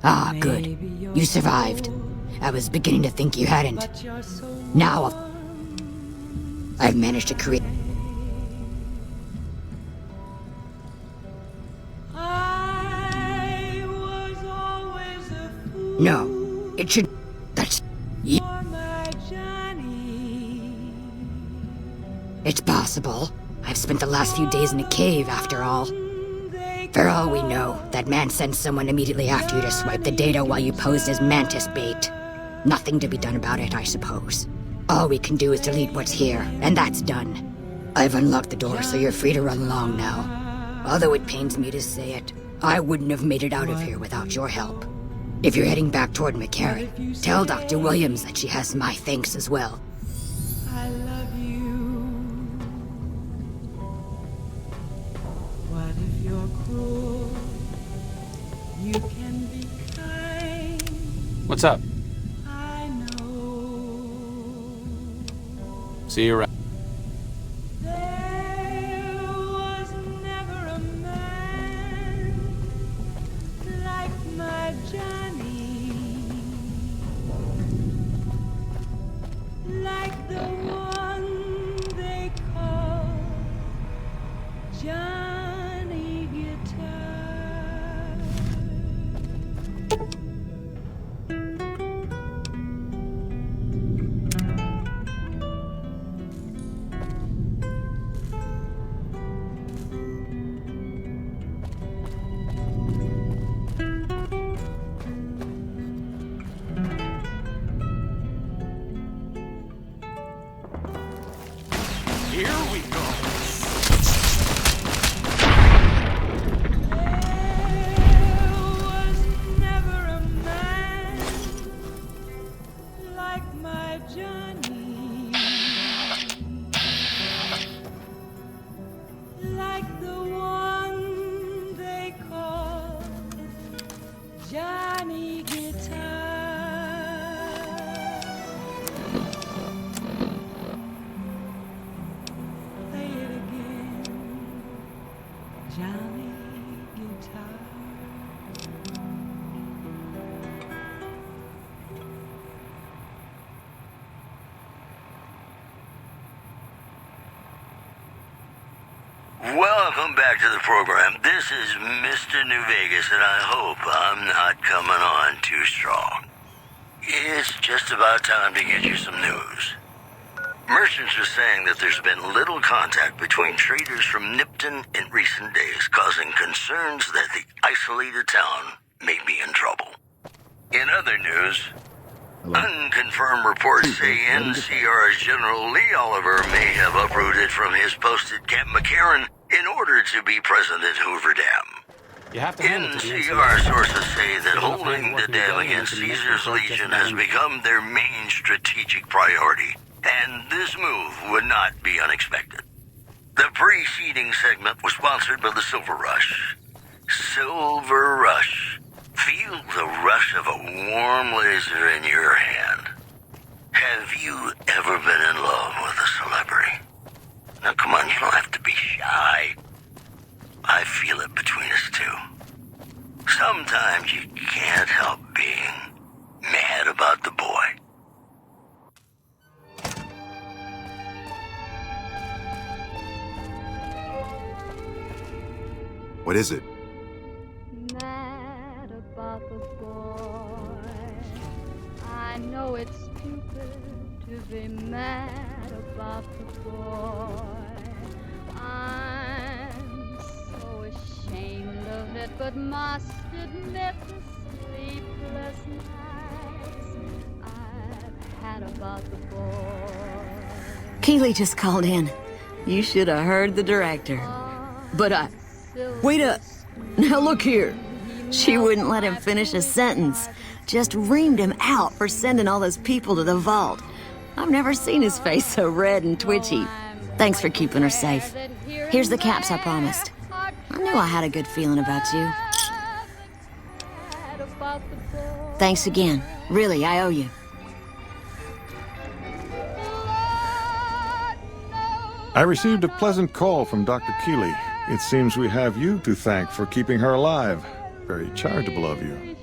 Ah, good. You survived. I was beginning to think you hadn't. Now, I've managed to create... No, it should... That's... It's possible. I've spent the last few days in a cave, after all. For all we know, that man sent someone immediately after you to swipe the data while you posed as mantis bait. Nothing to be done about it, I suppose. All we can do is delete what's here, and that's done. I've unlocked the door, so you're free to run along now. Although it pains me to say it, I wouldn't have made it out of here without your help. If you're heading back toward McCarran, tell Dr. Williams that she has my thanks as well. I love you. What if you're cruel? You can be kind. What's up? I know. See you around. There was never a man like my Johnny, like the one they call Johnny Guitar. Here we go. There was never a man like my Johnny, like the one they call Johnny Guitar. Play it again, Johnny Guitar. Welcome back to the program. This is Mr. New Vegas, and I hope I'm not coming on too strong. It's just about time to get you some news. Merchants are saying that there's been little contact between traders from Nipton in recent days, causing concerns that the isolated town may be in trouble. In other news, unconfirmed reports say NCR's General Lee Oliver may have uprooted from his post at Camp McCarran in order to be present at Hoover Dam. You have to hand it to the NCR sources say that holding the dam against Caesar's Legion has become their main strategic priority, and this move would not be unexpected. The preceding segment was sponsored by the Silver Rush. Silver Rush. Feel the rush of a warm laser in your hand. Have you ever been in love with a celebrity? Now come on, you don't have to be shy. I feel it between us two. Sometimes you can't help being mad about the boy. What is it? Mad about the boy. I know it's stupid to be mad about the boy. I'm so ashamed of it, but must admit the sleepless nights I've had about the boy. Keeley just called in. You should have heard the director. But wait up. Now look here. She wouldn't let him finish a sentence. Just reamed him out for sending all those people to the vault. I've never seen his face so red and twitchy. Thanks for keeping her safe. Here's the caps I promised. I knew I had a good feeling about you. Thanks again. Really, I owe you. I received a pleasant call from Dr. Keeley. it seems we have you to thank for keeping her alive. Very charitable of you.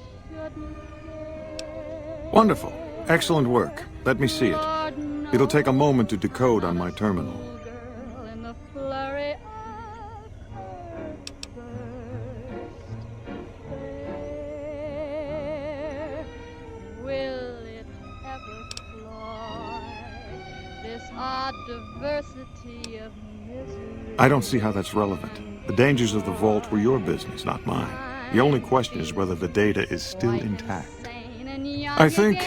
Wonderful. Excellent work. Let me see it. It'll take a moment to decode on my terminal. I don't see how that's relevant. The dangers of the vault were your business, not mine. The only question is whether the data is still intact. I think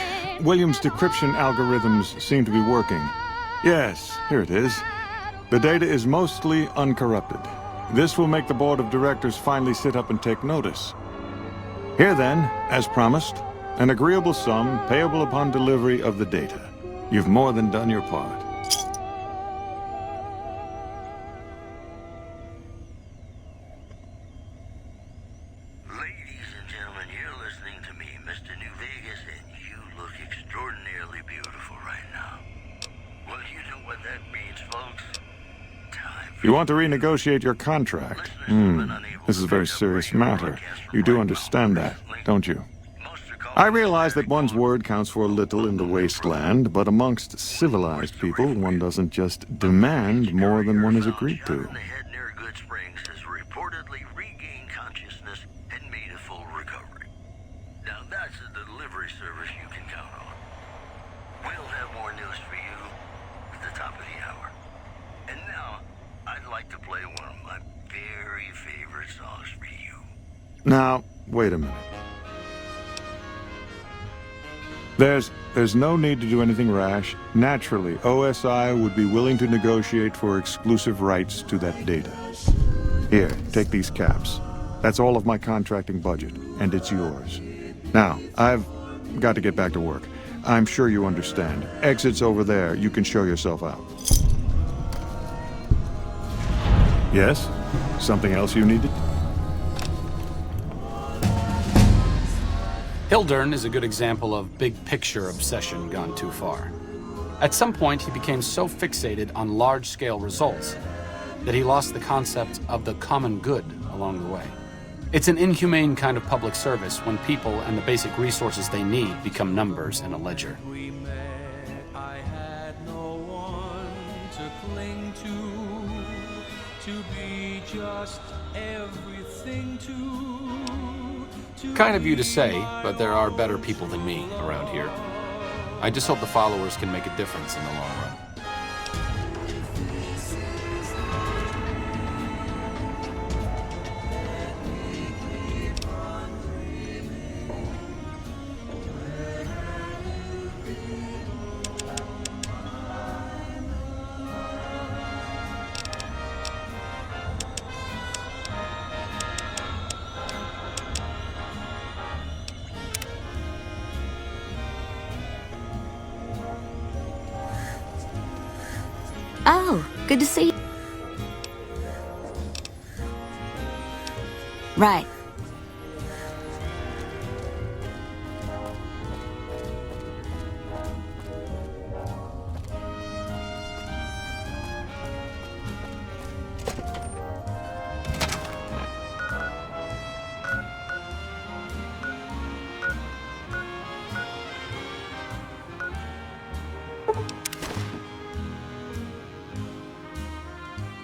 Williams' decryption algorithms seem to be working. Yes, here it is. The data is mostly uncorrupted. This will make the board of directors finally sit up and take notice. Here then, as promised, an agreeable sum payable upon delivery of the data. You've more than done your part. Ladies and gentlemen, you're listening to me, Mr. New Vegas, and you look extraordinarily beautiful right now. Well, you know what that means, folks. Time for You want to renegotiate your contract? This is a very serious matter. You do understand that, don't you? I realize that one's word counts for a little in the wasteland, but amongst civilized people, one doesn't just demand more than one has agreed to. The head near Good Springs has reportedly regained consciousness and made a full recovery. Now that's a delivery service you can count on. We'll have more news for you at the top of the hour. And now, I'd like to play one of my very favorite songs for you. Now, wait a minute. There's no need to do anything rash. Naturally, OSI would be willing to negotiate for exclusive rights to that data. Here, take these caps. That's all of my contracting budget, and it's yours. Now, I've got to get back to work. I'm sure you understand. Exit's over there. You can show yourself out. Yes? Something else you needed? Hildern is a good example of big-picture obsession gone too far. At some point, he became so fixated on large-scale results that he lost the concept of the common good along the way. It's an inhumane kind of public service when people and the basic resources they need become numbers in a ledger. We met, I had no one to cling to be just everything to Kind of you to say, but there are better people than me around here. I just hope the followers can make a difference in the long run. Oh, good to see you. Right.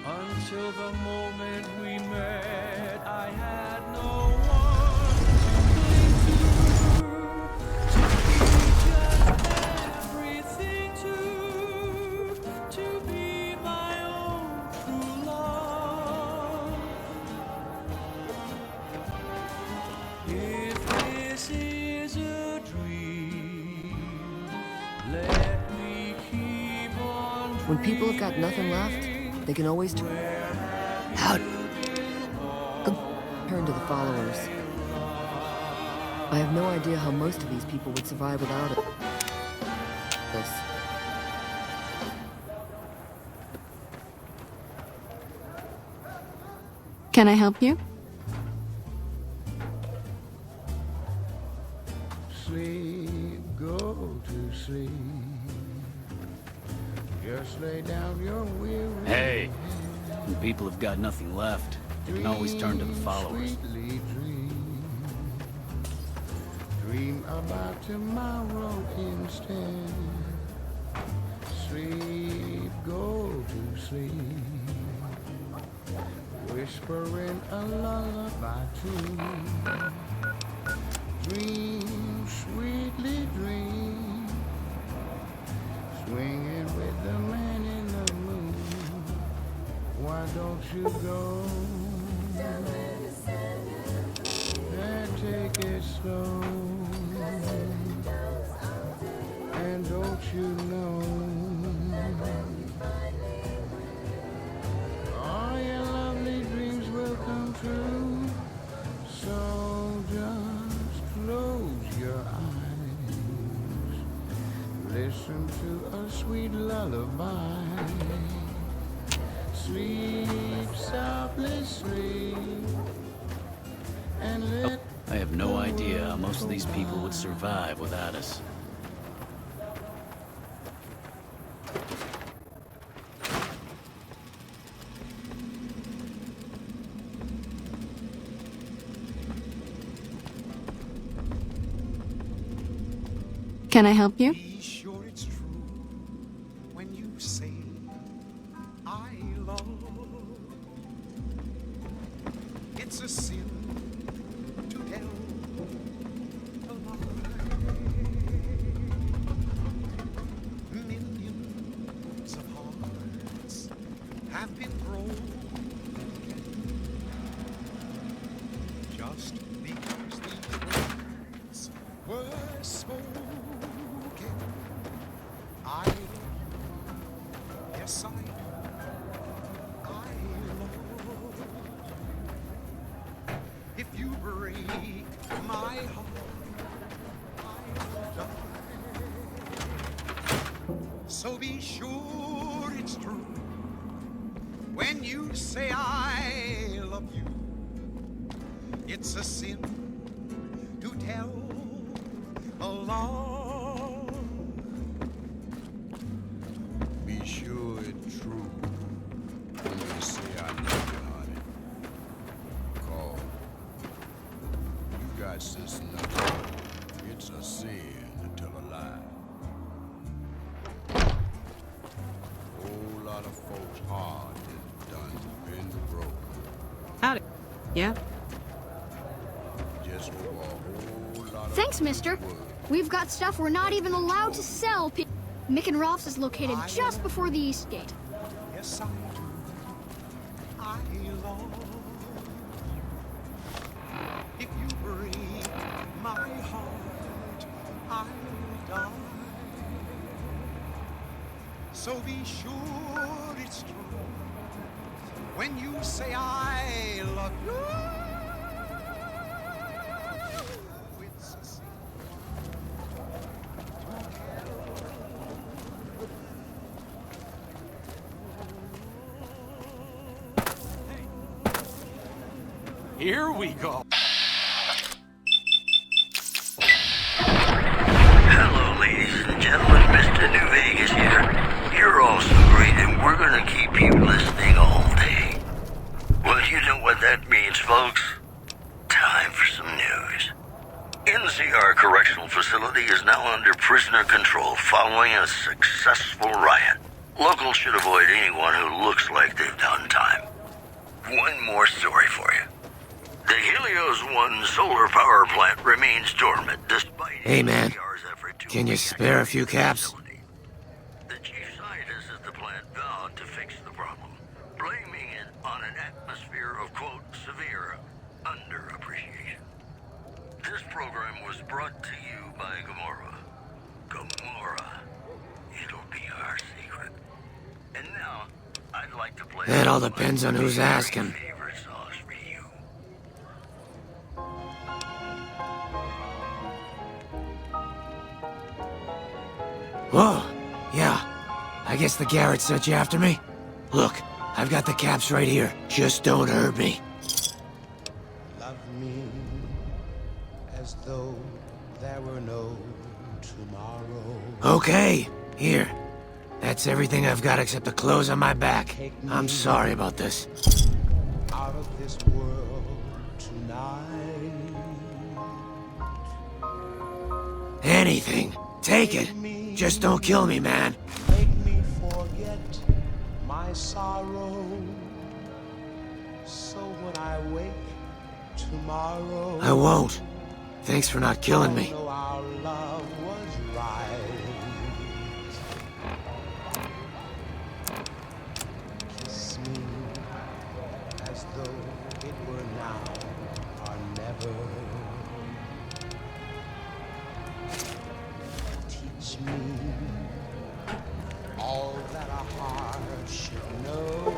Until the moment we met, I had no one to cling to be just everything to be my own true love. If this is a dream, let me keep on When people have got nothing left, they can always turn to the followers. I have no idea how most of these people would survive without it. Can I help you? Sleep, go to sleep. Just lay down your weary. Hey, when people have got nothing left, You can always turn to the followers. Dream about tomorrow instead. Sleep, go to sleep. Whispering a lullaby to me. Dream, sweetly dream. Swinging with the man in the moon. Why don't you go? And take it slow. And don't you know? All your lovely dreams will come true. So just close your eyes. Listen to a sweet lullaby. Sleep softly, sleep. And let I have no idea how most of these people would survive without us. Can I help you? be sure it's true when you say I love. It's a sin to tell a lie. Millions of hearts have been broken just because the words were spoken. I do. Yes, I do. I love. If you break my heart, I'll die. So be sure it's true when you say I love you. It's a sin to tell a lie. Be sure it's true when you say I love you, honey. Call. You got sense enough. It's a sin to tell a lie. Whole lot of folks' heart is done been broken. Howdy. Yeah? Just over a whole lot of Thanks, mister. words. We've got stuff we're not even allowed to sell. Mick and Rolf's is located just before the East Gate. Yes, I do. I love. If you break my heart, I'll die. So be sure it's true when you say I love you. It's a sin. Here we go. Hello, ladies and gentlemen. Mr. New Vegas here. You're all so great, and we're gonna keep you listening all day. Well, you know what that means, folks. Time for some news. NCR Correctional Facility is now under prisoner control following a successful riot. Locals should avoid anyone who looks like they've done time. One more story for you. The Helios 1 solar power plant remains dormant despite Hey, man. NCR's effort to Can you spare a few caps? The chief scientist at the plant vowed to fix the problem, blaming it on an atmosphere of, quote, severe underappreciation. This program was brought to you by Gamora. Gamora. It'll be our secret. And now, I'd like to play... That all depends on who's asking. ...favorite songs for you. Whoa, yeah. I guess the Garrett sent you after me? Look, I've got the caps right here. Just don't hurt me. Love me as though there were no tomorrow. Okay, here. That's everything I've got except the clothes on my back. I'm sorry about this. Our out of this world tonight. Anything. Take it. Just don't kill me, man. Make me forget my sorrow. So when I wake tomorrow, I won't. Thanks for not killing me. I'll know our love was right. Kiss me as though it were now or never. Teach me all that a heart should know.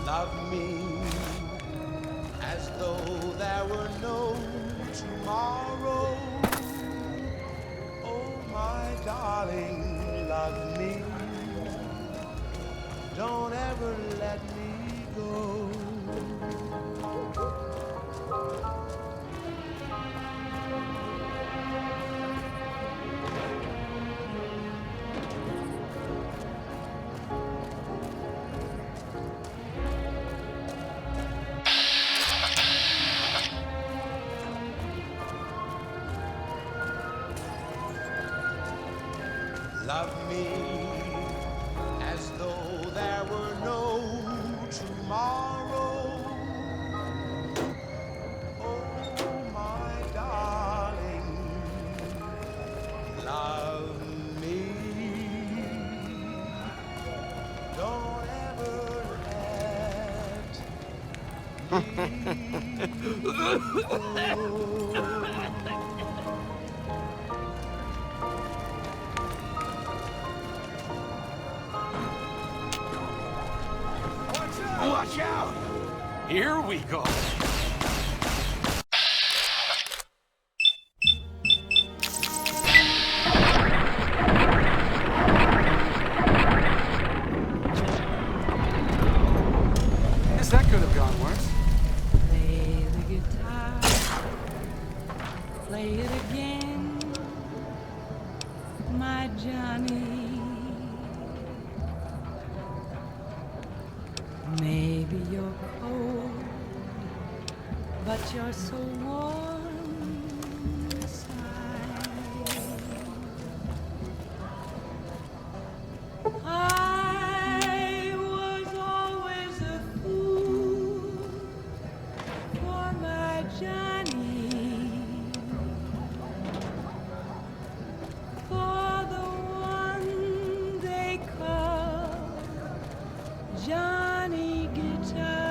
Love me as though there were no tomorrow. Oh, my darling, love me. Don't ever let me go. Love me as though there were no tomorrow. Oh, my darling, love me. Don't ever let me go. Watch out! Here we go. Guess that could have gone worse. Play the guitar, play it again, my Johnny. Maybe you're cold, but you're so warm inside. I was always a fool for my Johnny, for the one they call Johnny Guitar.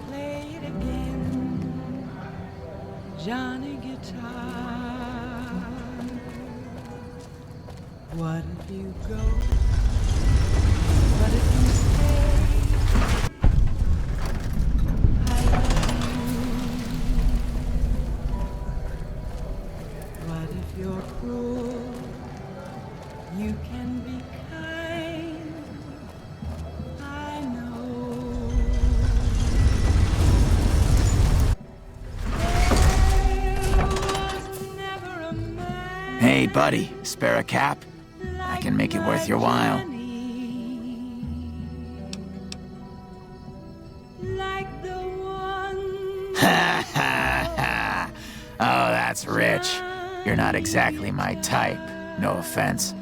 Play it again, Johnny Guitar. What if you go? What if you stay? I love you. What if you're cruel? You can be kind, I know. There was never a man. Hey, buddy. Spare a cap? I can make it worth your while. Like the one. Ha ha ha! Oh, that's rich. You're not exactly my type. No offense.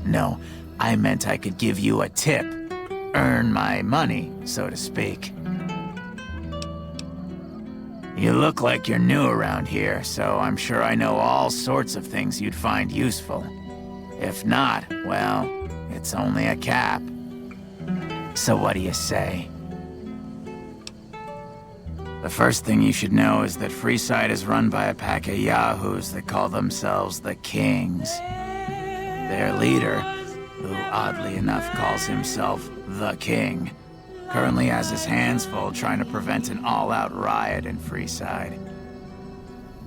No, I meant I could give you a tip. Earn my money, so to speak. You look like you're new around here, so I'm sure I know all sorts of things you'd find useful. If not, well, it's only a cap. So what do you say? The first thing you should know is that Freeside is run by a pack of yahoos that call themselves the Kings. Their leader, who oddly enough calls himself the King, currently has his hands full trying to prevent an all-out riot in Freeside.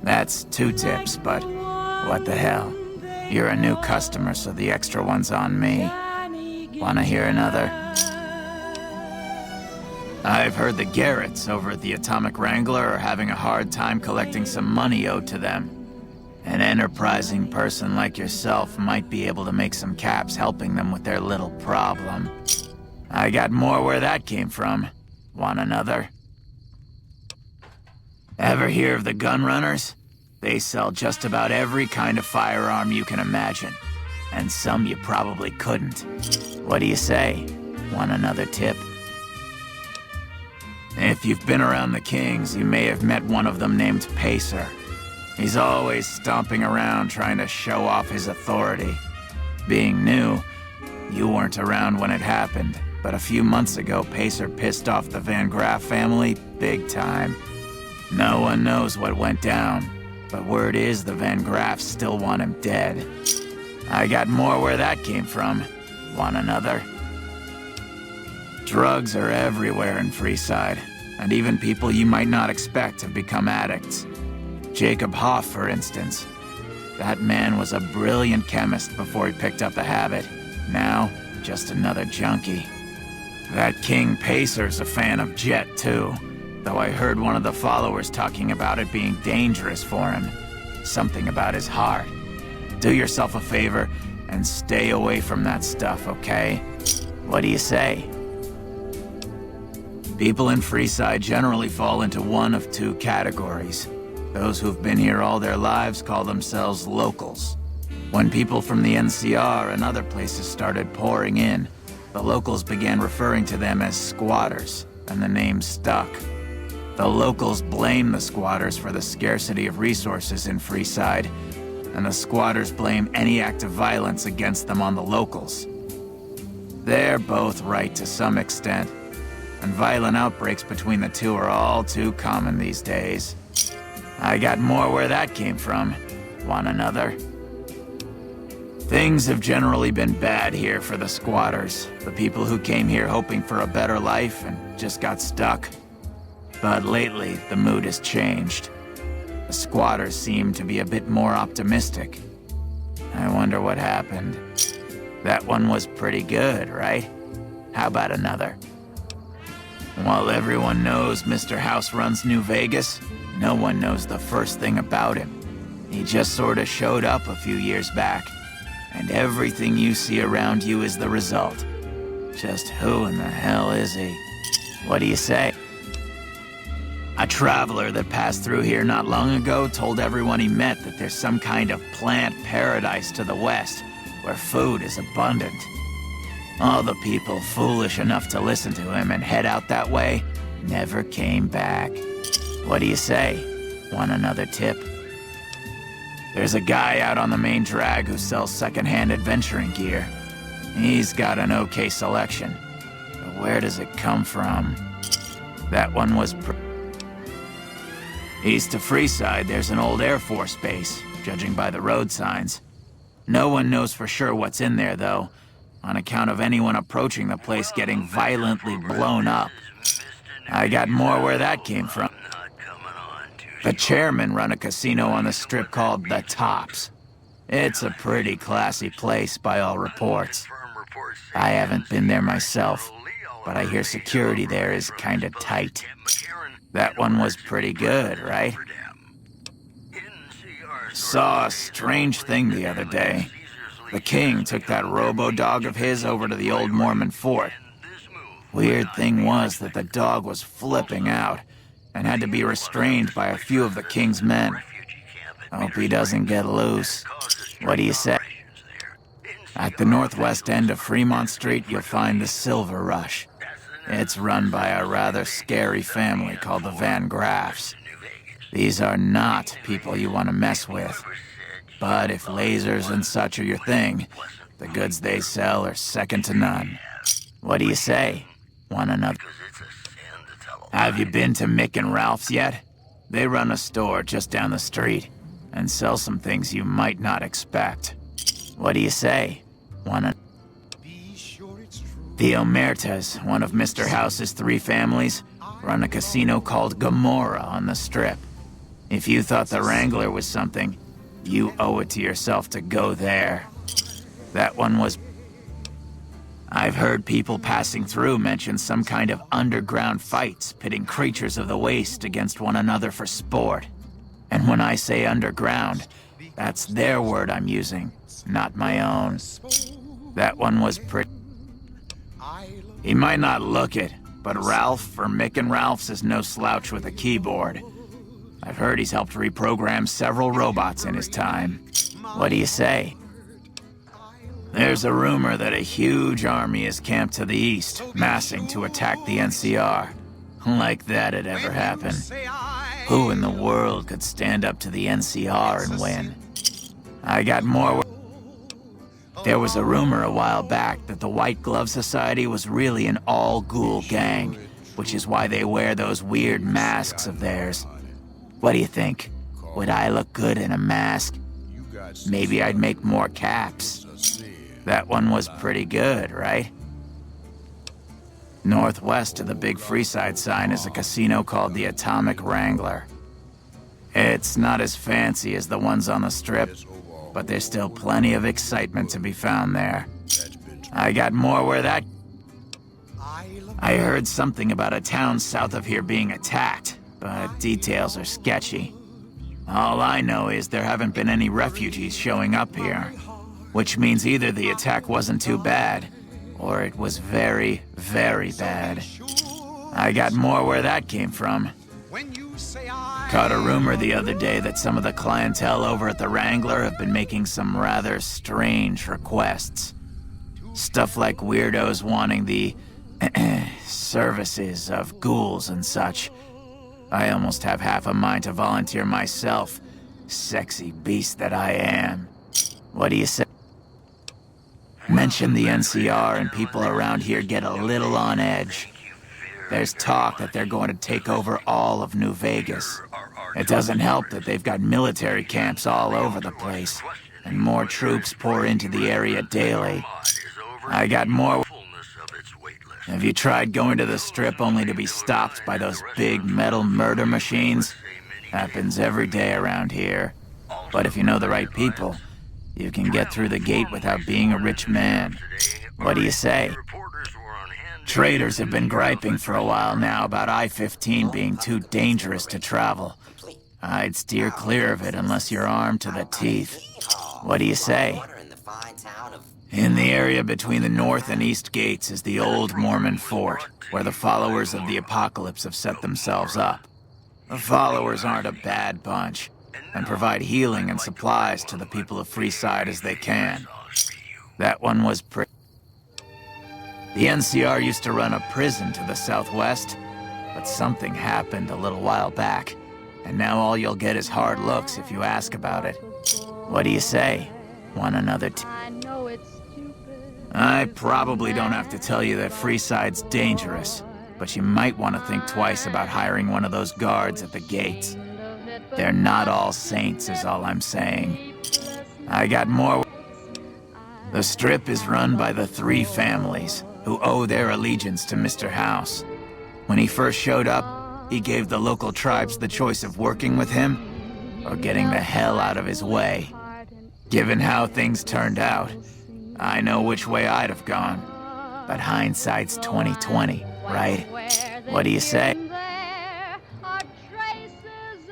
That's 2 tips, but what the hell? You're a new customer, so the extra one's on me. Wanna hear another? I've heard the Garretts over at the Atomic Wrangler are having a hard time collecting some money owed to them. An enterprising person like yourself might be able to make some caps helping them with their little problem. I got more where that came from. Want another? Ever hear of the gun runners? They sell just about every kind of firearm you can imagine. And some you probably couldn't. What do you say? Want another tip? If you've been around the Kings, you may have met one of them named Pacer. He's always stomping around trying to show off his authority. Being new, you weren't around when it happened, but a few months ago, Pacer pissed off the Van Graff family big time. No one knows what went down, but word is the Van Graffs still want him dead. I got more where that came from. Want another? Drugs are everywhere in Freeside, and even people you might not expect have become addicts. Jacob Hoff, for instance. That man was a brilliant chemist before he picked up the habit. Now, just another junkie. That King Pacer's a fan of Jet, too. Though I heard one of the followers talking about it being dangerous for him. Something about his heart. Do yourself a favor and stay away from that stuff, okay? What do you say? People in Freeside generally fall into one of two categories. Those who've been here all their lives call themselves locals. When people from the NCR and other places started pouring in, the locals began referring to them as squatters, and the name stuck. The locals blame the squatters for the scarcity of resources in Freeside, and the squatters blame any act of violence against them on the locals. They're both right to some extent, and violent outbreaks between the two are all too common these days. I got more where that came from. Want another? Things have generally been bad here for the squatters, the people who came here hoping for a better life and just got stuck. But lately, the mood has changed. The squatters seem to be a bit more optimistic. I wonder what happened. That one was pretty good, right? How about another? While everyone knows Mr. House runs New Vegas, no one knows the first thing about him. He just sort of showed up a few years back, and everything you see around you is the result. Just who in the hell is he? What do you say? A traveler that passed through here not long ago told everyone he met that there's some kind of plant paradise to the west, where food is abundant. All the people foolish enough to listen to him and head out that way never came back. What do you say? Want another tip? There's a guy out on the main drag who sells secondhand adventuring gear. He's got an okay selection. But where does it come from? That one was east of Freeside, there's an old Air Force base, judging by the road signs. No one knows for sure what's in there, though, on account of anyone approaching the place getting violently blown up. I got more where that came from. The chairman run a casino on the strip called The Tops. It's a pretty classy place by all reports. I haven't been there myself, but I hear security there is kinda tight. That one was pretty good, right? Saw a strange thing the other day. The king took that robo-dog of his over to the old Mormon fort. Weird thing was that the dog was flipping out and had to be restrained by a few of the king's men. Hope he doesn't get loose. What do you say? At the northwest end of Fremont Street, you'll find the Silver Rush. It's run by a rather scary family called the Van Graffs. These are not people you want to mess with. But if lasers and such are your thing, the goods they sell are second to none. What do you say? Want another? Have you been to Mick and Ralph's yet? They run a store just down the street and sell some things you might not expect. What do you say? Want The Omertas, one of Mr. House's 3 families, run a casino called Gomorrah on the Strip. If you thought the Wrangler was something, you owe it to yourself to go there. That one was... I've heard people passing through mention some kind of underground fights pitting creatures of the waste against one another for sport. And when I say underground, That's their word I'm using, not my own. That one was pretty... He might not look it, but Ralph, or Mick and Ralph's, is no slouch with a keyboard. I've heard he's helped reprogram several robots in his time. What do you say? There's a rumor that a huge army is camped to the east, massing to attack the NCR. Like that'd ever happen. Who in the world could stand up to the NCR and win? I got more... There was a rumor a while back that the White Glove Society was really an all-ghoul gang, which is why they wear those weird masks of theirs. What do you think? Would I look good in a mask? Maybe I'd make more caps. That one was pretty good, right? Northwest of the big Freeside sign is a casino called the Atomic Wrangler. It's not as fancy as the ones on the Strip, but there's still plenty of excitement to be found there. I got more where that... I heard something about a town south of here being attacked, but details are sketchy. All I know is there haven't been any refugees showing up here, which means either the attack wasn't too bad, or it was very, very bad. I got more where that came from. Caught a rumor the other day that some of the clientele over at the Wrangler have been making some rather strange requests. Stuff like weirdos wanting the services of ghouls and such. I almost have half a mind to volunteer myself, sexy beast that I am. What do you say? Mention the NCR and people around here get a little on edge. There's talk that they're going to take over all of New Vegas. It doesn't help that they've got military camps all over the place, and more troops pour into the area daily. I got more... Have you tried going to the Strip only to be stopped by those big metal murder machines? Happens every day around here. But if you know the right people, you can get through the gate without being a rich man. What do you say? Traders have been griping for a while now about I-15 being too dangerous to travel. I'd steer clear of it unless you're armed to the teeth. What do you say? In the area between the north and east gates is the old Mormon fort, where the followers of the apocalypse have set themselves up. The followers aren't a bad bunch, and provide healing and supplies to the people of Freeside as they can. That one was pretty... The NCR used to run a prison to the southwest, but something happened a little while back, and now all you'll get is hard looks if you ask about it. What do you say? Want another I probably don't have to tell you that Freeside's dangerous, but you might want to think twice about hiring one of those guards at the gates. They're not all saints is all I'm saying. I got more... The Strip is run by the three families, who owe their allegiance to Mr. House. When he first showed up, he gave the local tribes the choice of working with him, or getting the hell out of his way. Given how things turned out, I know which way I'd have gone. But hindsight's 20/20, right? What do you say?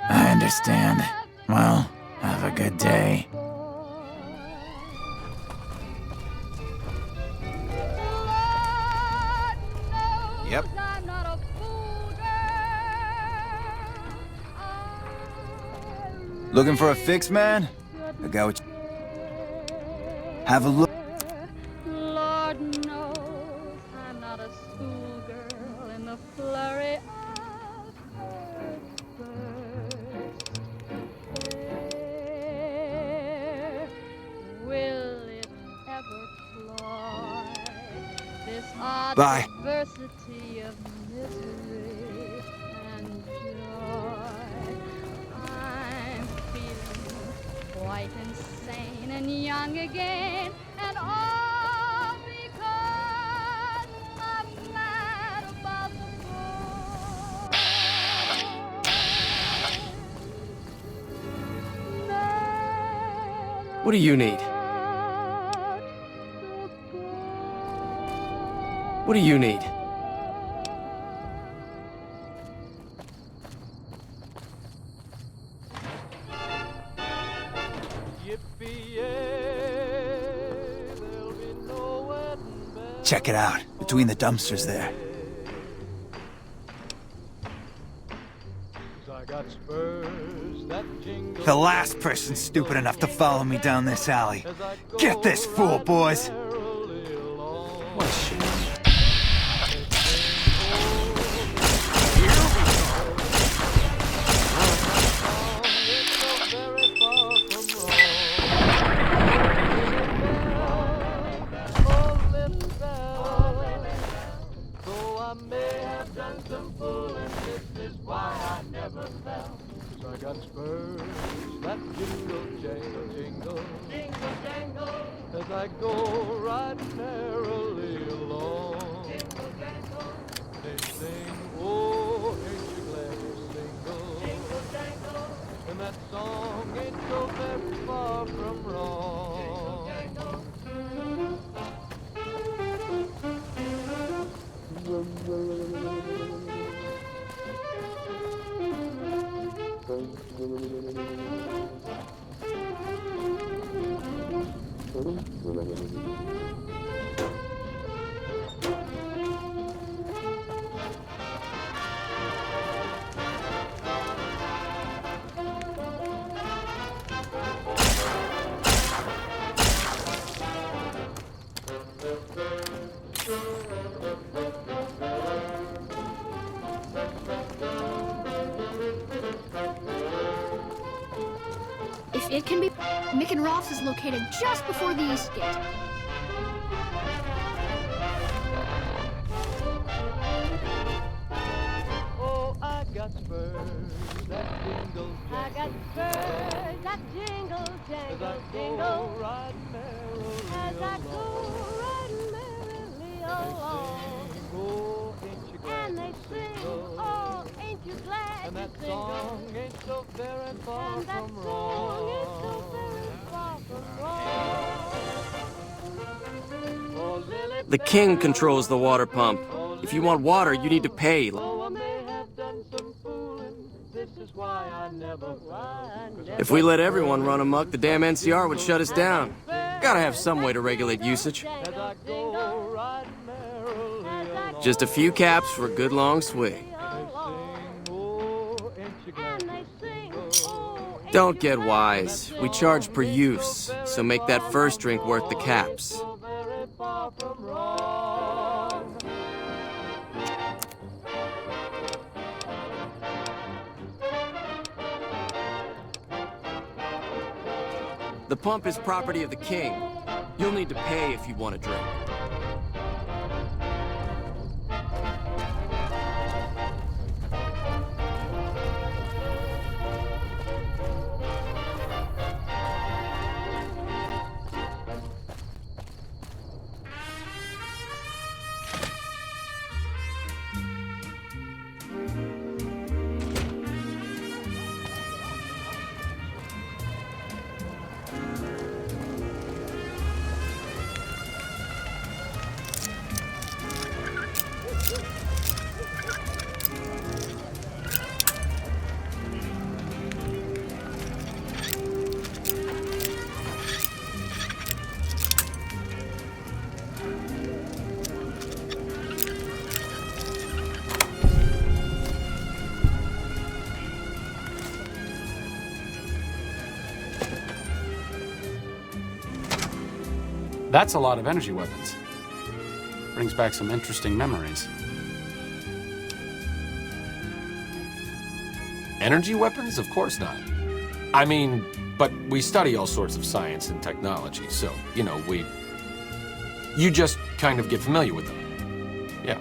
I understand. Well, have a good day. Yep. Looking for a fix, man? I got what you... Have a look. Lord knows I'm not a schoolgirl in the flurry of her burst. Will it ever cloy this odd Bye. diversity of misery and joy? I'm feeling quite insane and young again, and all because I'm mad about the boy. What do you need? What do you need? Check it out, between the dumpsters there. The last person stupid enough to follow me down this alley. Get this fool, boys! What shit? I got spurs that jingle, jangle, jingle, jingle, jangle, as I go riding merrily along. Jingle, jangle, they sing, oh, ain't you glad you're single? Jingle, jangle, and that song ain't so very far from wrong. If it can be, Mick and Rolf's is located just before the east gate. Oh, I got spurs that jingle, I got spurs that jingle, jangle, jingle, riding merrily as I go riding merrily along. oh, ain't you glad And they sing, oh, ain't you glad and you that single? song ain't so very far And that from song ain't so wrong. very far from wrong. Oh, Lily, The king controls the water pump. If you want water, you need to pay. though I may have done some fooling, this is why I never If we let everyone run amok, the damn NCR would shut us down. Gotta have some way to regulate usage. as I go riding merrily along. Just a few caps for a good long swig. Oh, ain't you glad And they sing, oh, ain't Don't you get glad wise. We charge per use, so make that first drink worth the caps. so very far from wrong? The pump is property of the king. You'll need to pay if you want a drink. That's a lot of energy weapons. Brings back some interesting memories. Energy weapons? Of course not. I mean, but we study all sorts of science and technology, so, you know, you just kind of get familiar with them. Yeah.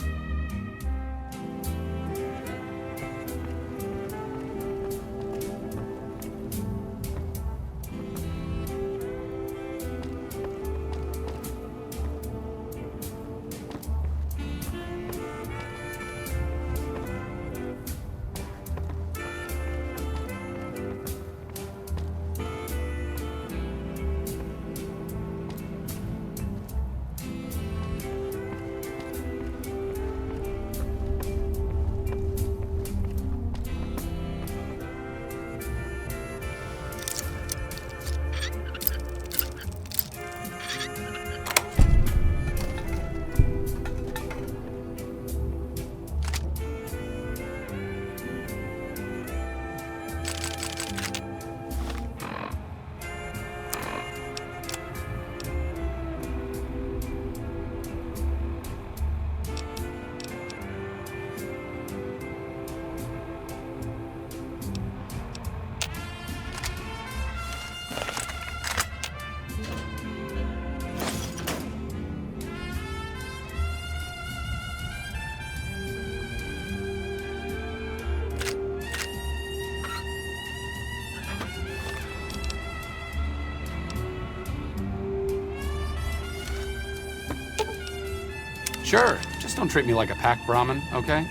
Sure, just don't treat me like a pack Brahmin, okay?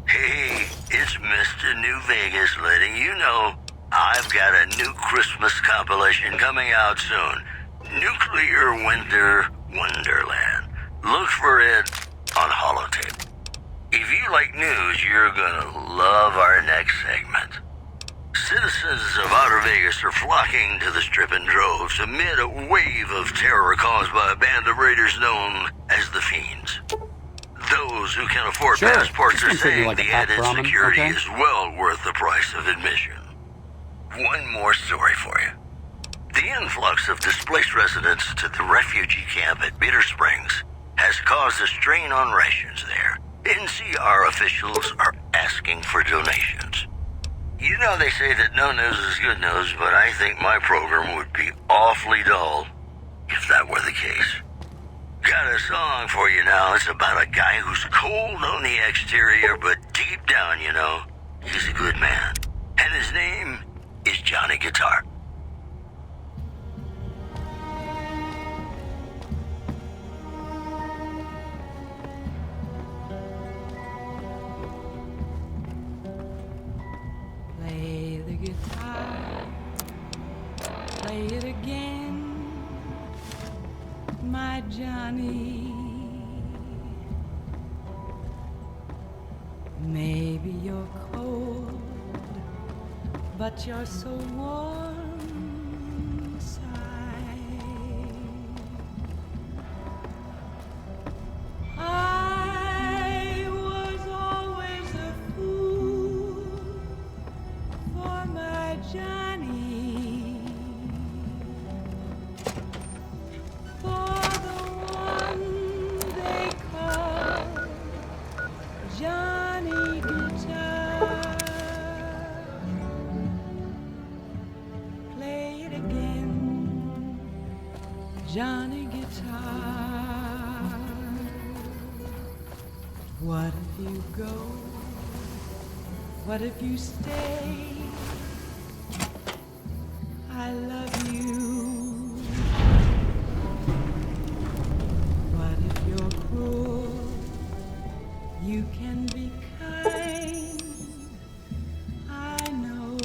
Hey, it's Mr. New Vegas letting you know I've got a new Christmas compilation coming out soon. Nuclear Winter Wonderland. Look for it on holotape. If you like news, you're gonna love our next segment. Citizens of Outer Vegas are flocking to the Strip in droves amid a wave of terror caused by a band of raiders known as the Fiends. Those who can afford Sure, passports just are don't treat me saying like a the pack added Brahmin, security okay? is well worth the price of admission. One more story for you. The influx of displaced residents to the refugee camp at Bitter Springs has caused a strain on rations there. NCR officials are asking for donations. You know they say that no news is good news, but I think my program would be awfully dull if that were the case. Got a song for you now. It's about a guy who's cold on the exterior, but deep down, you know, he's a good man. And his name is Johnny Guitar. Play the guitar, play it again, my Johnny. Maybe you're cold, but you're so warm inside. I was always a fool for my Johnny, for the one they call Johnny Guitar. Play it again, Johnny Guitar. What if you go? What if you stay? I love you. What if you're cruel? You can be kind. I know.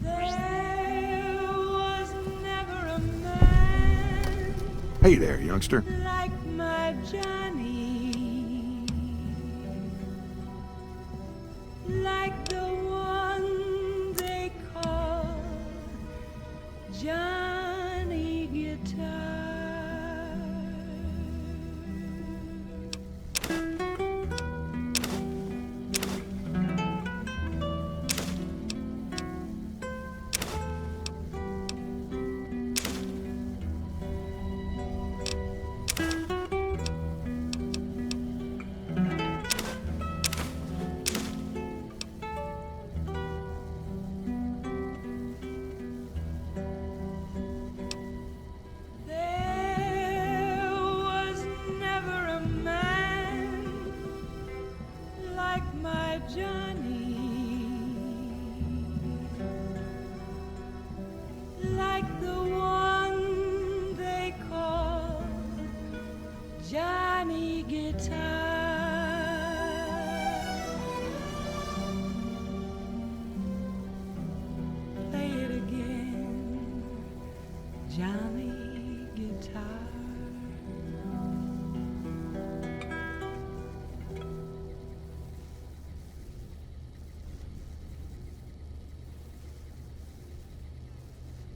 There was never a man Hey there, youngster. like my Johnny, like the one they call Johnny Guitar. There was never a man like my Johnny, like the one they call Johnny Guitar. Play it again, Johnny Guitar.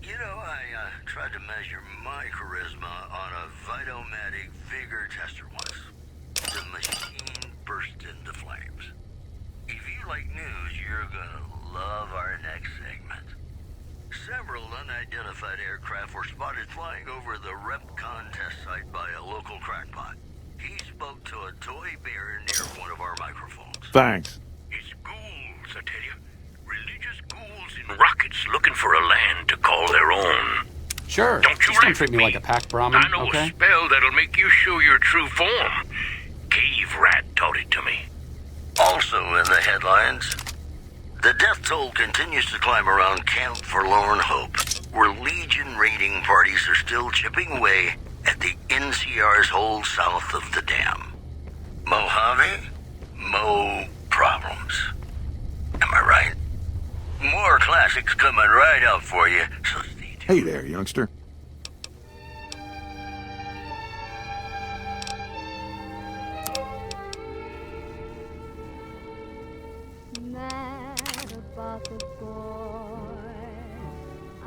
You know, I tried to measure my charisma on a Vitomatic vigor tester once. The machine burst into flames. If you like news, you're gonna love our next segment. Several unidentified aircraft were spotted flying over the RepCon test site by a local crackpot. He spoke to a toy bear near one of our microphones. Thanks. It's ghouls, I tell you. Religious ghouls in rockets looking for a land to call their own. Sure. Don't you Just don't laugh treat at me like a pack Brahmin, I know okay? a spell that'll make you show your true form. Cave Rat taught it to me. Also in the headlines, the death toll continues to climb around Camp Forlorn Hope, where Legion raiding parties are still chipping away at the NCR's hold south of the dam. Mojave, Mo problems. Am I right? More classics coming right up for you, so stay tuned. Hey there, youngster. Mad about the boy.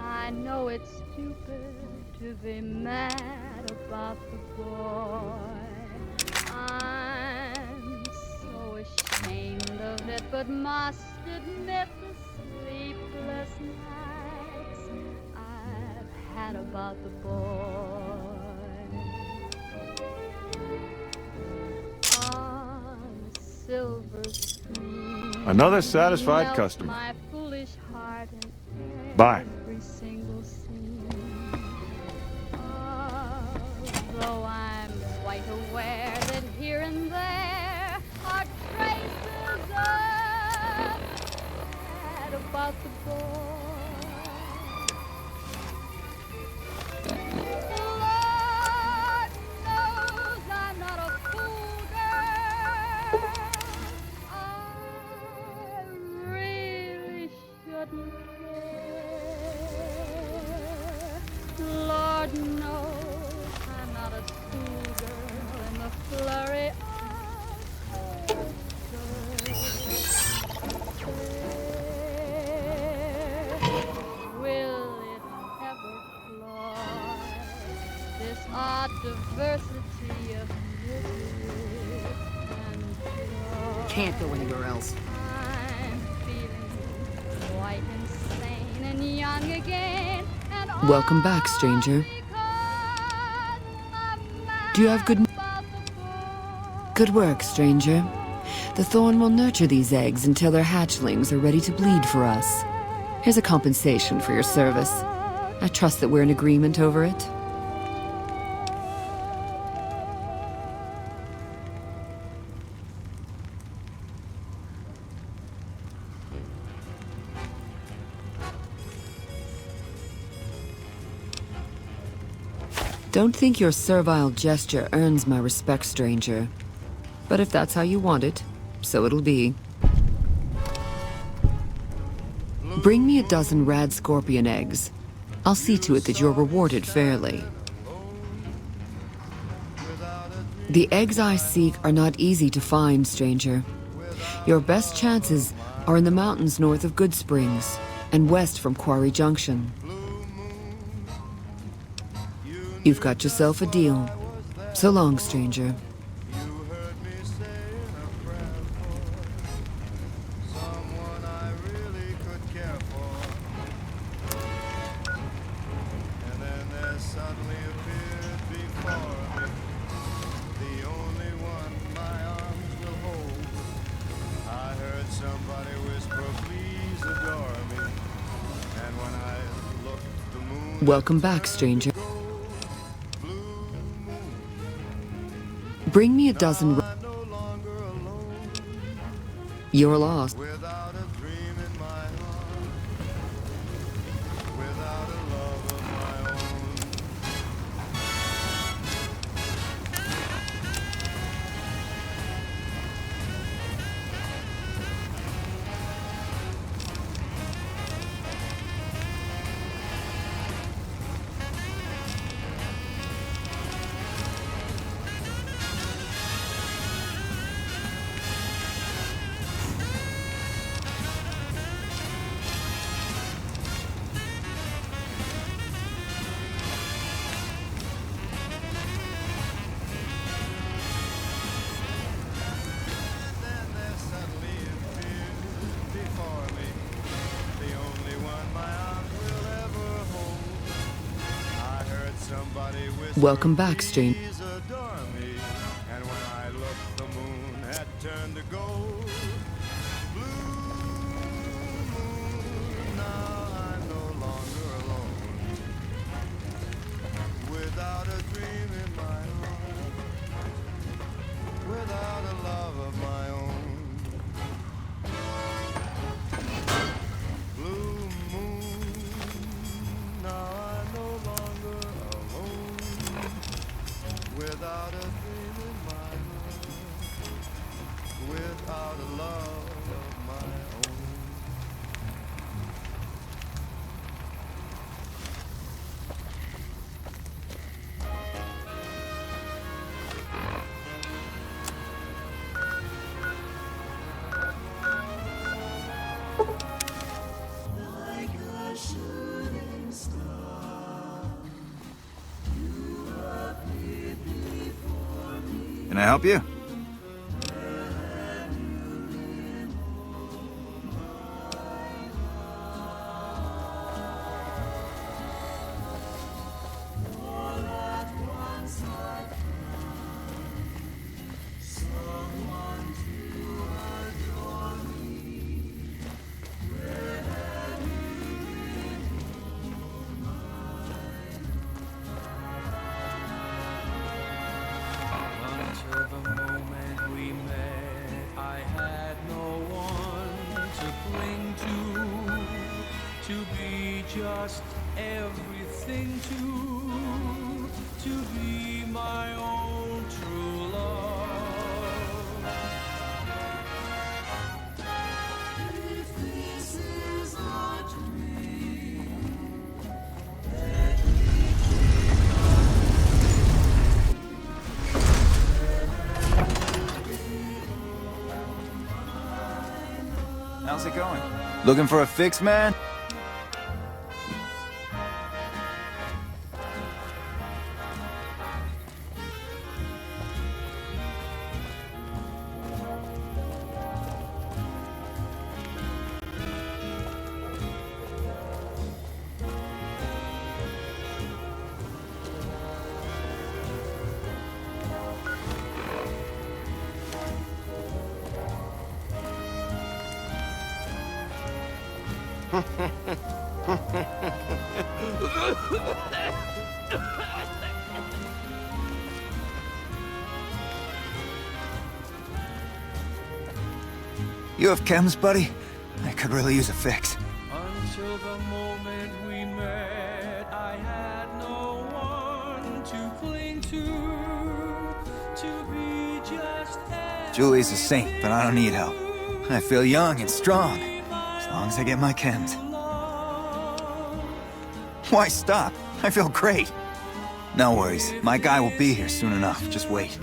I know it's stupid to be mad about the boy. I'm so ashamed of it, but must admit the sleepless nights I've had about the boy. On a silver screen, Another satisfied melts customer. my foolish heart in Bye. every single scene. Although I'm quite aware that here and there are traces of sad about the boy. Lord knows I'm not a fool, girl. I really shouldn't care. Lord knows I'm not a schoolgirl in the flurry of will it ever fly this odd diversity of misery and joy? Can't go anywhere else. I'm feeling quite insane and young again, and all Welcome back, stranger. because I'm Do you have good... about the boy. Good work, stranger. The Thorn will nurture these eggs until their hatchlings are ready to bleed for us. Here's a compensation for your service. I trust that we're in agreement over it. Don't think your servile gesture earns my respect, stranger. But if that's how you want it, so it'll be. Bring me a dozen rad scorpion eggs. I'll see to it that you're rewarded fairly. The eggs I seek are not easy to find, stranger. Your best chances are in the mountains north of Good Springs and west from Quarry Junction. You've got yourself a deal. So long, stranger. Welcome back, stranger. Bring me a dozen... You're lost. Welcome back, stranger. And when I looked, the moon had turned to gold. Blue moon, now I'm no longer alone. Without a dream in my heart, without a love of my own. Blue moon, now I'm no longer alone. Without a dream in my heart, without a love of my own. Like a shooting star, you appeared before me. Can I help you? Until the moment we met, I had no one to cling to be just everything to be my own true love. If this is our dream, How's it going? Looking for a fix, man? You have chems, buddy? I could really use a fix. until the moment we met, I had no one to cling to be just Julie's a saint, but I don't need help. I feel young and strong, as long as I get my chems. Why stop? I feel great. No worries, my guy will be here soon enough, just wait.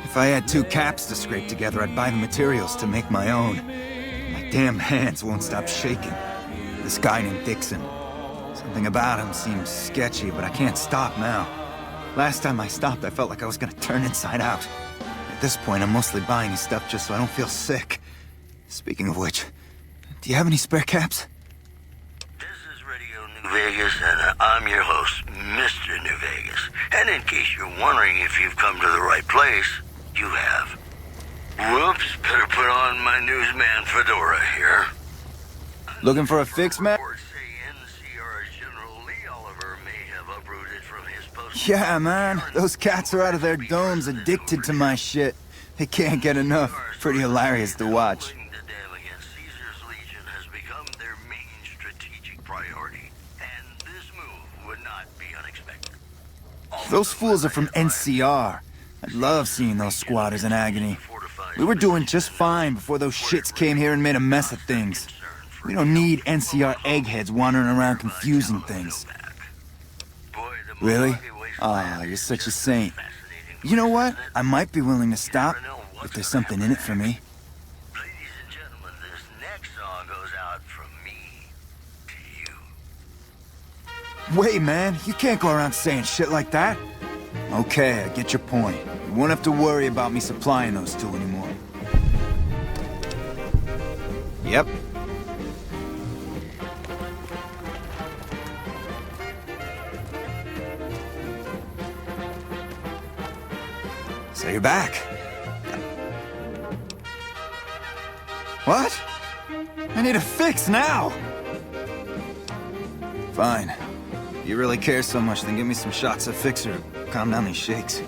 If I had 2 caps to scrape together, I'd buy the materials to make my own. My damn hands won't stop shaking. This guy named Dixon. Something about him seems sketchy, but I can't stop now. Last time I stopped, I felt like I was gonna turn inside out. At this point, I'm mostly buying his stuff just so I don't feel sick. Speaking of which, do you have any spare caps? New Vegas, and I'm your host, Mr. New Vegas. And in case you're wondering if you've come to the right place, you have. Whoops, better put on my newsman fedora here. Looking for a fix, man? Yeah, man. Those cats are out of their domes addicted to my shit. They can't get enough. Pretty hilarious to watch. Those fools are from NCR. I love seeing those squatters in agony. We were doing just fine before those shits came here and made a mess of things. We don't need NCR eggheads wandering around confusing things. Really? Ah, you're such a saint. You know what? I might be willing to stop if there's something in it for me. Wait, man, you can't go around saying shit like that. Okay, I get your point. You won't have to worry about me supplying those 2 anymore. Yep. So you're back. What? I need a fix now! Fine. If you really care so much, then give me some shots of Fixer to calm down these shakes.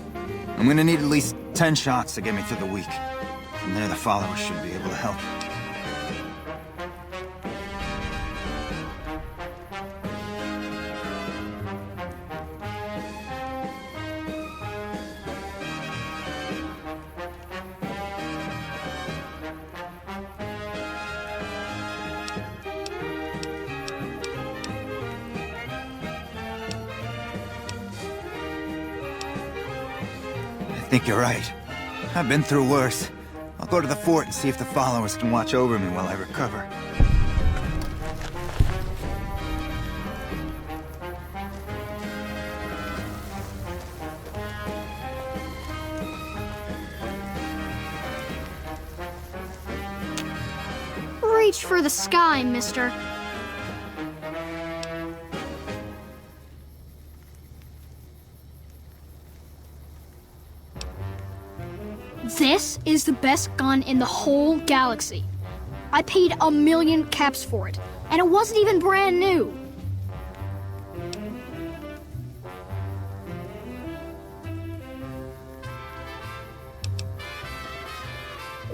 I'm gonna need at least 10 shots to get me through the week. From there, the followers should be able to help. I think you're right. I've been through worse. I'll go to the fort and see if the followers can watch over me while I recover. Reach for the sky, mister. This is the best gun in the whole galaxy. I paid 1,000,000 caps for it, and it wasn't even brand new.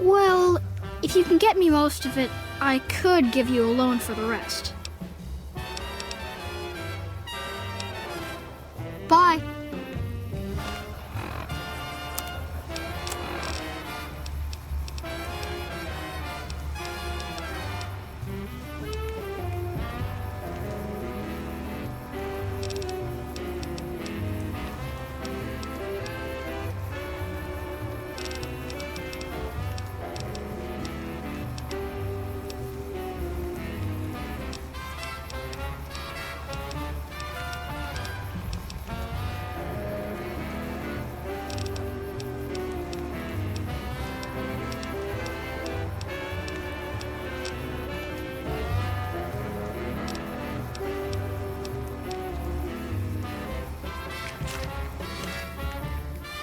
Well, if you can get me most of it, I could give you a loan for the rest. Bye.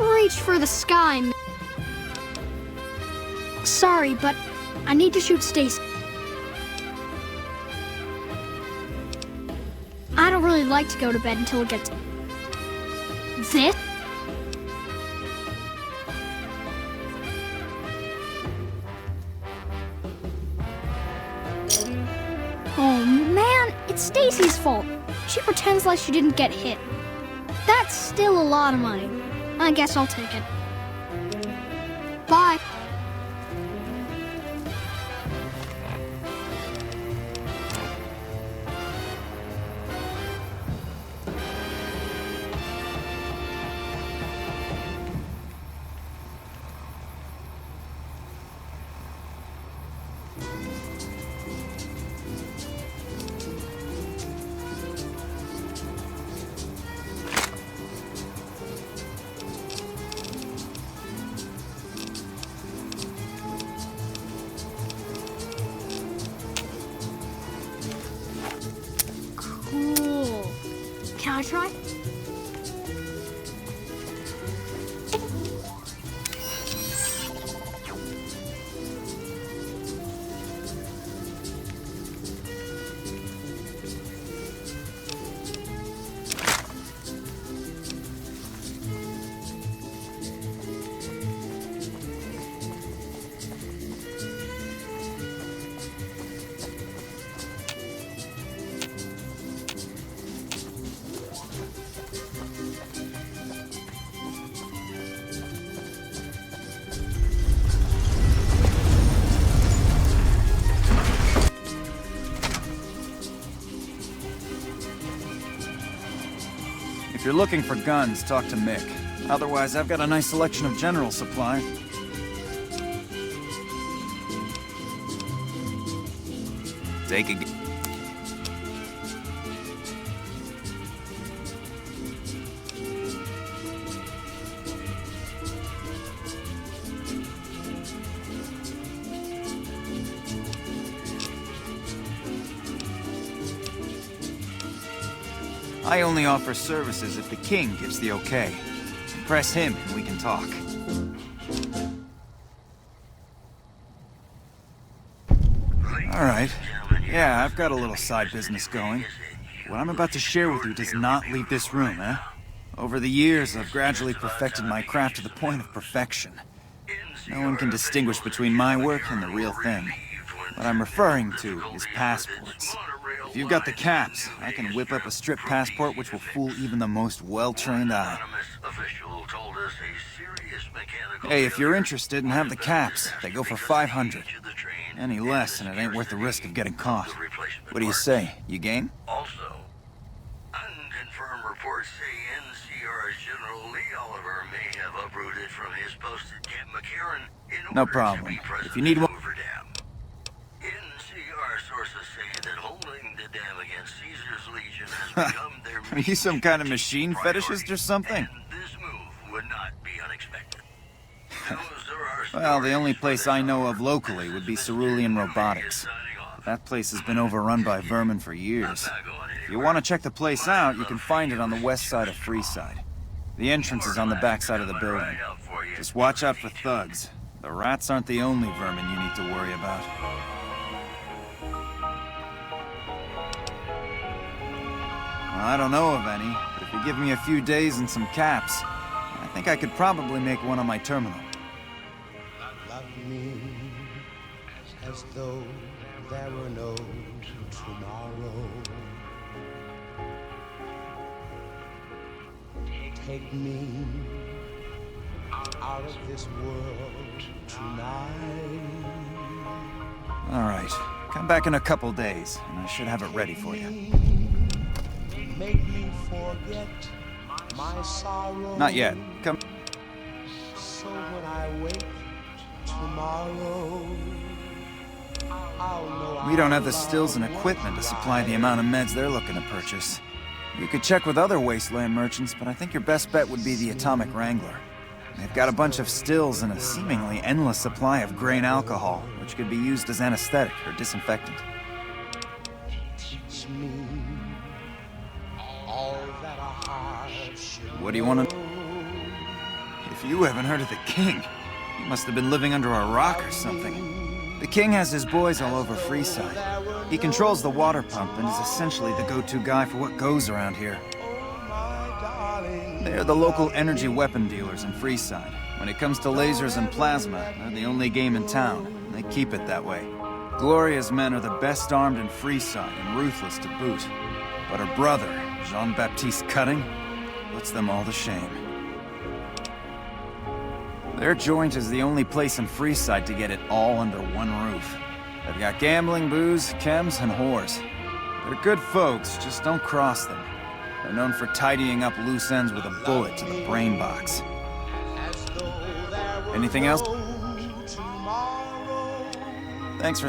Reach for the sky. Sorry, but I need to shoot Stacy. I don't really like to go to bed until it gets... This? Oh man, it's Stacy's fault. She pretends like she didn't get hit. That's still a lot of money. I guess I'll take it. Bye. Cool. Can I try? If you're looking for guns, talk to Mick. Otherwise, I've got a nice selection of general supply. Take a... I only offer services if the king gives the okay. Impress him and we can talk. Alright. Yeah, I've got a little side business going. What I'm about to share with you does not leave this room, eh? Over the years, I've gradually perfected my craft to the point of perfection. No one can distinguish between my work and the real thing. What I'm referring to is passports. If you've got the caps, I can whip up a strip passport which will fool even the most well-trained eye. Hey, if you're interested and have the caps, they go for 500. Any less, and it ain't worth the risk of getting caught. What do you say? You game? Also, unconfirmed reports say NCR's General Lee Oliver may have uprooted from his post at Camp McCarran in No order problem. to be president If you need one... of Hoover Dam. NCR sources say that holding the dam against Caesar's Legion has become their Are you some kind of machine fetishist or something? and this move would not be unexpected. Well, the only place I know of locally would be Cerulean Robotics. That place has been overrun by vermin for years. If you want to check the place out, you can find it on the west side of Freeside. The entrance is on the back side of the building. Just watch out for thugs. The rats aren't the only vermin you need to worry about. Well, I don't know of any, but if you give me a few days and some caps, I think I could probably make one on my terminal. Love me as though there were no tomorrow. Take me out of this world tonight. All right, come back in a couple days, and I should have it ready for you. Make me forget my sorrow. Not yet. Come. So when I wake tomorrow, I'll know We don't have the stills and equipment to supply the amount of meds they're looking to purchase. You could check with other wasteland merchants, but I think your best bet would be the Atomic Wrangler. They've got a bunch of stills and a seemingly endless supply of grain alcohol, which could be used as anesthetic or disinfectant. teach me all that a heart should What do you want to... If you haven't heard of the King, you must have been living under a rock or something. The King has his boys all over Freeside. He controls the water pump and is essentially the go-to guy for what goes around here. They're the local energy weapon dealers in Freeside. When it comes to lasers and plasma, they're the only game in town, and they keep it that way. Gloria's men are the best armed in Freeside and ruthless to boot. But her brother, Jean-Baptiste Cutting, puts them all to shame. Their joint is the only place in Freeside to get it all under one roof. They've got gambling, booze, chems, and whores. They're good folks, just don't cross them. They're known for tidying up loose ends with a bullet to the brain box. Anything else? Thanks for